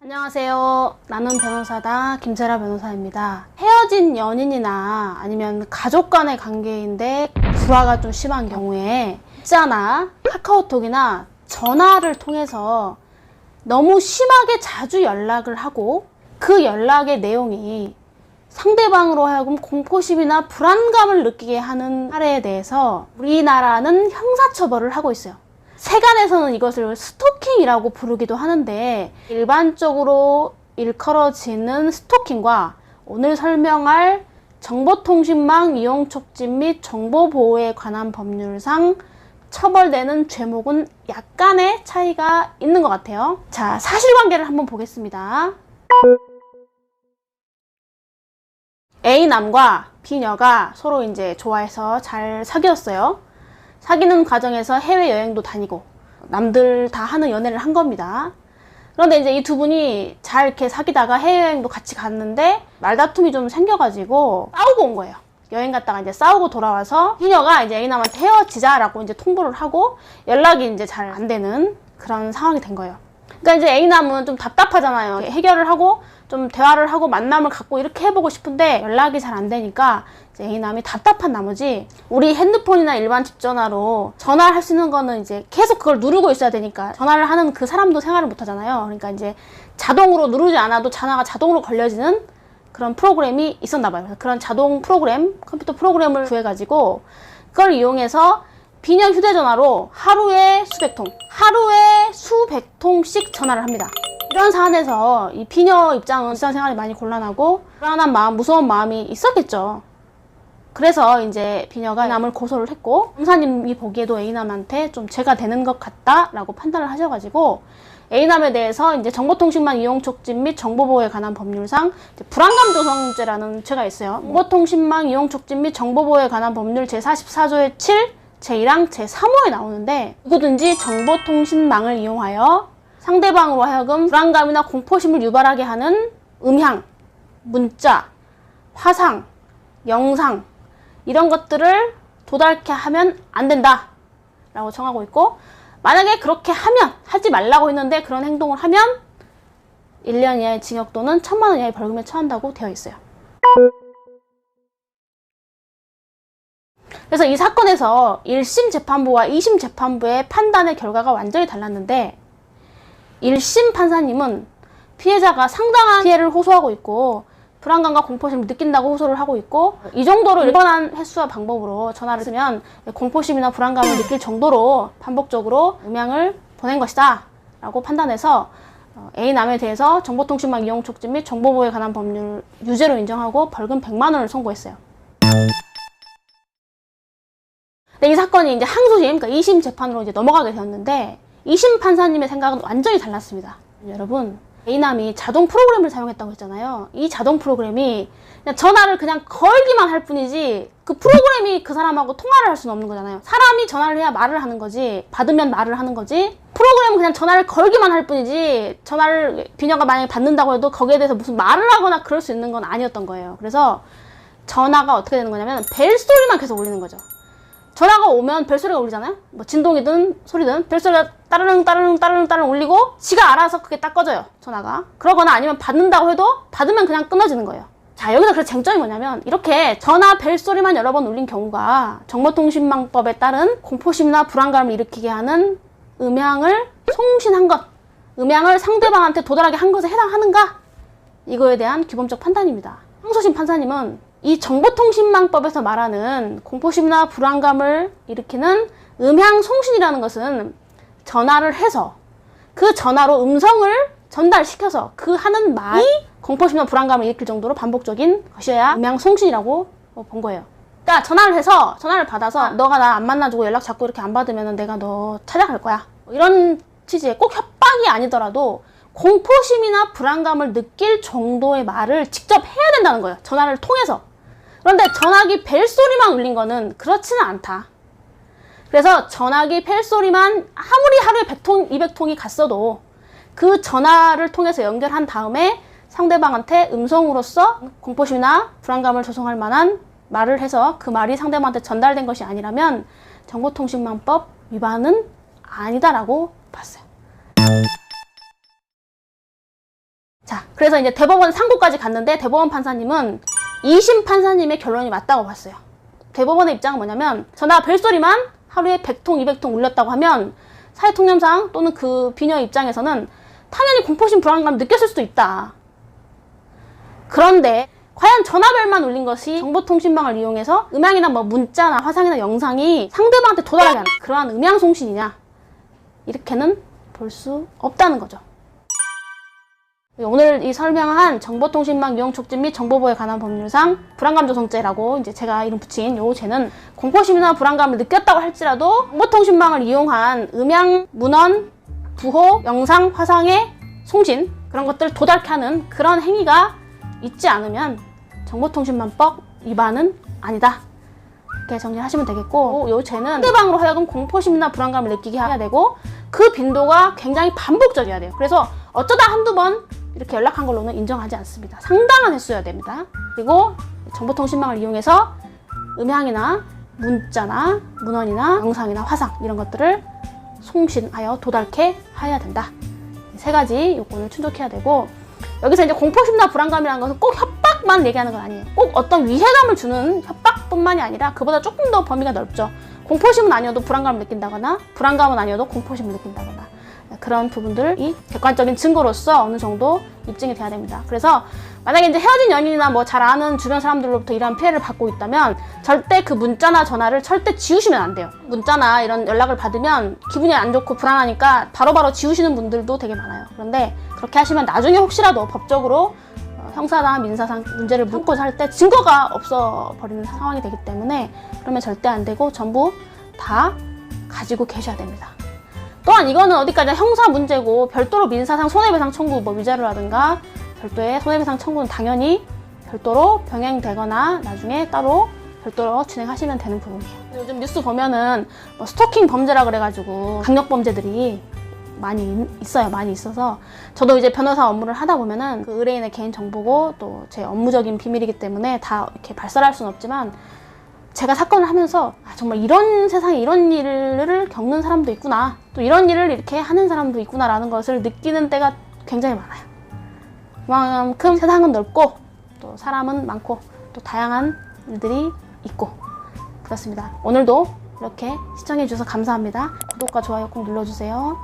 안녕하세요. 나는 변호사다 김세라 변호사입니다. 헤어진 연인이나 아니면 가족 간의 관계인데 불화가 좀 심한 경우에 문자나 카카오톡이나 전화를 통해서 너무 심하게 자주 연락을 하고 그 연락의 내용이 상대방으로 하여금 공포심이나 불안감을 느끼게 하는 사례에 대해서 우리나라는 형사처벌을 하고 있어요. 세간에서는 이것을 스토킹이라고 부르기도 하는데, 일반적으로 일컬어지는 스토킹과 오늘 설명할 정보통신망 이용 촉진 및 정보보호에 관한 법률상 처벌되는 죄목은 약간의 차이가 있는 것 같아요. 자, 사실관계를 한번 보겠습니다. A남과 B녀가 서로 이제 좋아해서 잘 사귀었어요. 사귀는 과정에서 해외여행도 다니고 남들 다 하는 연애를 한 겁니다. 그런데 이제 이 두 분이 잘 이렇게 사귀다가 해외여행도 같이 갔는데 말다툼이 좀 생겨가지고 싸우고 온 거예요. 여행 갔다가 이제 싸우고 돌아와서 B녀가 이제 A남한테 헤어지자라고 이제 통보를 하고 연락이 이제 잘 안 되는 그런 상황이 된 거예요. 그러니까 이제 A남은 좀 답답하잖아요. 해결을 하고 좀 대화를 하고 만남을 갖고 이렇게 해보고 싶은데 연락이 잘 안 되니까 이제 A남이 답답한 나머지 우리 핸드폰이나 일반 집전화로 전화를 할 수 있는 거는 이제 계속 그걸 누르고 있어야 되니까 전화를 하는 그 사람도 생활을 못 하잖아요. 그러니까 이제 자동으로 누르지 않아도 전화가 자동으로 걸려지는 그런 프로그램이 있었나 봐요. 그래서 그런 자동 프로그램, 컴퓨터 프로그램을 구해가지고 그걸 이용해서 B녀 휴대전화로 하루에 수백 통씩 전화를 합니다. 이런 사안에서 이 B녀 입장은 일상생활이 많이 곤란하고 불안한 마음, 무서운 마음이 있었겠죠. 그래서 이제 B녀가 A남을 고소를 했고, 검사님이 보기에도 A남한테 좀 죄가 되는 것 같다라고 판단을 하셔가지고 A남에 대해서 이제 정보통신망 이용 촉진 및 정보보호에 관한 법률상 불안감 조성죄라는 죄가 있어요. 정보통신망 이용 촉진 및 정보보호에 관한 법률 제44조의 7, 제1항 제3호에 나오는데, 누구든지 정보통신망을 이용하여 상대방으로 하여금 불안감이나 공포심을 유발하게 하는 음향, 문자, 화상, 영상 이런 것들을 도달케 하면 안 된다 라고 정하고 있고, 만약에 그렇게 하면, 하지 말라고 했는데 그런 행동을 하면 1년 이하의 징역 또는 1,000만 원 이하의 벌금에 처한다고 되어 있어요. 그래서 이 사건에서 1심 재판부와 2심 재판부의 판단의 결과가 완전히 달랐는데, 1심 판사님은 피해자가 상당한 피해를 호소하고 있고 불안감과 공포심을 느낀다고 호소를 하고 있고, 이 정도로 일관한 횟수와 방법으로 전화를 쓰면 공포심이나 불안감을 느낄 정도로 반복적으로 음향을 보낸 것이다 라고 판단해서 A남에 대해서 정보통신망 이용 촉진 및 정보보호에 관한 법률 유죄로 인정하고 벌금 100만 원을 선고했어요. 근데 이 사건이 이제 항소심, 그러니까 2심 재판으로 이제 넘어가게 되었는데, 2심 판사님의 생각은 완전히 달랐습니다. 여러분, A남이 자동 프로그램을 사용했다고 했잖아요. 이 자동 프로그램이 그냥 전화를 그냥 걸기만 할 뿐이지 그 프로그램이 그 사람하고 통화를 할 수는 없는 거잖아요. 사람이 전화를 해야 말을 하는 거지, 받으면 말을 하는 거지, 프로그램은 그냥 전화를 걸기만 할 뿐이지 전화를 B녀가 만약에 받는다고 해도 거기에 대해서 무슨 말을 하거나 그럴 수 있는 건 아니었던 거예요. 그래서 전화가 어떻게 되는 거냐면 벨소리만 계속 울리는 거죠. 전화가 오면 벨소리가 울리잖아요. 뭐 진동이든 소리든 벨소리가 따르릉 따르릉 따르릉 따르릉 울리고 지가 알아서 그게 딱 꺼져요, 전화가. 그러거나 아니면 받는다고 해도 받으면 그냥 끊어지는 거예요. 자, 여기서 그래서 쟁점이 뭐냐면, 이렇게 전화 벨소리만 여러 번 울린 경우가 정보통신망법에 따른 공포심이나 불안감을 일으키게 하는 음향을 송신한 것, 음향을 상대방한테 도달하게 한 것에 해당하는가? 이거에 대한 규범적 판단입니다. 항소심 판사님은 이 정보통신망법에서 말하는 공포심이나 불안감을 일으키는 음향 송신이라는 것은 전화를 해서 그 전화로 음성을 전달시켜서 그 하는 말이 공포심이나 불안감을 일으킬 정도로 반복적인 것이어야 음향 송신이라고 본 거예요. 그러니까 전화를 해서, 전화를 받아서 너가 나 안 만나주고 연락 자꾸 이렇게 안 받으면 내가 너 찾아갈 거야, 이런 취지의, 꼭 협박이 아니더라도 공포심이나 불안감을 느낄 정도의 말을 직접 해야 된다는 거예요, 전화를 통해서. 그런데 전화기 벨소리만 울린 거는 그렇지는 않다. 그래서 전화기 벨소리만 아무리 하루에 100통, 200통이 갔어도 그 전화를 통해서 연결한 다음에 상대방한테 음성으로서 공포심이나 불안감을 조성할 만한 말을 해서 그 말이 상대방한테 전달된 것이 아니라면 정보통신망법 위반은 아니다라고 봤어요. 그래서 이제 대법원 상고까지 갔는데 대법원 판사님은 2심 판사님의 결론이 맞다고 봤어요. 대법원의 입장은 뭐냐면 전화 벨소리만 하루에 100통, 200통 울렸다고 하면 사회통념상 또는 그 비녀 입장에서는 당연히 공포심, 불안감 느꼈을 수도 있다. 그런데 과연 전화벨만 울린 것이 정보통신망을 이용해서 음향이나 뭐 문자나 화상이나 영상이 상대방한테 도달하게 하는 그러한 음향송신이냐? 이렇게는 볼 수 없다는 거죠. 오늘 이 설명한 정보통신망 이용 촉진 및 정보보호에 관한 법률상 불안감 조성죄라고 이제 제가 이름 붙인 요 죄는 공포심이나 불안감을 느꼈다고 할지라도 정보통신망을 이용한 음향, 문헌, 부호, 영상, 화상의 송신 그런 것들을 도달케 하는 그런 행위가 있지 않으면 정보통신망법 위반은 아니다. 이렇게 정리하시면 되겠고, 요 죄는 상대방으로 하여금 공포심이나 불안감을 느끼게 해야 되고 그 빈도가 굉장히 반복적이어야 돼요. 그래서 어쩌다 한두 번 이렇게 연락한 걸로는 인정하지 않습니다. 상당한 횟수여야 됩니다. 그리고 정보통신망을 이용해서 음향이나 문자나 문헌이나 영상이나 화상 이런 것들을 송신하여 도달케 해야 된다. 세 가지 요건을 충족해야 되고, 여기서 이제 공포심이나 불안감이라는 것은 꼭 협박만 얘기하는 건 아니에요. 꼭 어떤 위해감을 주는 협박뿐만이 아니라 그보다 조금 더 범위가 넓죠. 공포심은 아니어도 불안감을 느낀다거나 불안감은 아니어도 공포심을 느낀다거나 그런 부분들이 객관적인 증거로서 어느 정도 입증이 돼야 됩니다. 그래서 만약에 이제 헤어진 연인이나 뭐 잘 아는 주변 사람들로부터 이러한 피해를 받고 있다면 절대 그 문자나 전화를 절대 지우시면 안 돼요. 문자나 이런 연락을 받으면 기분이 안 좋고 불안하니까 바로바로 지우시는 분들도 되게 많아요. 그런데 그렇게 하시면 나중에 혹시라도 법적으로 형사나 민사상 문제를 묻고 살 때 증거가 없어 버리는 상황이 되기 때문에 그러면 절대 안 되고 전부 다 가지고 계셔야 됩니다. 또한 이거는 어디까지 형사 문제고 별도로 민사상 손해배상 청구 뭐 위자료라든가 별도의 손해배상 청구는 당연히 별도로 병행되거나 나중에 따로 별도로 진행하시면 되는 부분이에요. 요즘 뉴스 보면은 뭐 스토킹 범죄라 그래가지고 강력 범죄들이 많이 있어요. 많이 있어서 저도 이제 변호사 업무를 하다 보면은 그 의뢰인의 개인 정보고 또 제 업무적인 비밀이기 때문에 다 이렇게 발설할 수는 없지만 제가 사건을 하면서 정말 이런 세상에 이런 일을 겪는 사람도 있구나, 또 이런 일을 이렇게 하는 사람도 있구나라는 것을 느끼는 때가 굉장히 많아요. 그만큼 세상은 넓고 또 사람은 많고 또 다양한 일들이 있고 그렇습니다. 오늘도 이렇게 시청해 주셔서 감사합니다. 구독과 좋아요 꼭 눌러주세요.